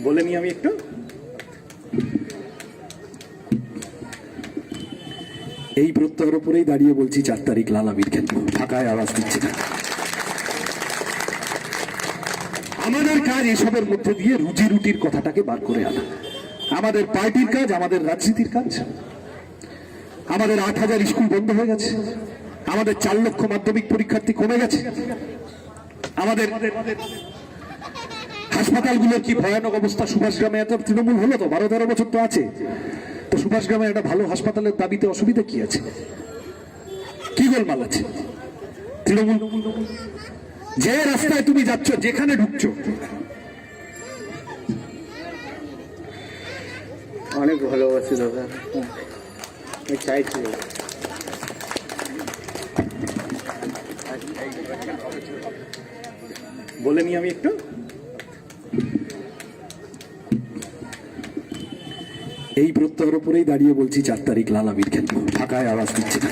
বলে নি আমি একটু। এই প্রত্যয়ের উপরেই দাঁড়িয়ে বলছি 4 তারিখ লাল আবির খেলবো, ঢাকায় আওয়াজ দিচ্ছি না। আমাদের কাজ এসবের মধ্যে দিয়ে রুজি রুটির কথাটাকে বার করে আনা। আমাদের পার্টির কাজ, আমাদের রাজনীতির কাজ। আমাদের 8,000 স্কুল বন্ধ হয়ে গেছে, আমাদের 4 লক্ষ মাধ্যমিক পরীক্ষার্থী কমে গেছে, আমাদের হাসপাতালগুলোর কি ভয়ানক অবস্থা। সুভাষগ্রামে এত তৃণমূল হলো তো 12-13 বছর তো আছে, তো সুভাষগ্রামে একটা ভালো হাসপাতালের দাবিতে অসুবিধা কি আছে? কি গোলমাল আছে? তৃণমূল যে রাস্তায় তুমি যাচ্ছ, যেখানে ঢুকছো, অনেক ভালোবাসি দাদা, আমি চাইছি। বলে নি আমি একটু। এই প্রত্যয়ের উপরেই দাঁড়িয়ে বলছি 4 তারিখ লাল আবির খেলবো, ঢাকায় আওয়াজ দিচ্ছি না।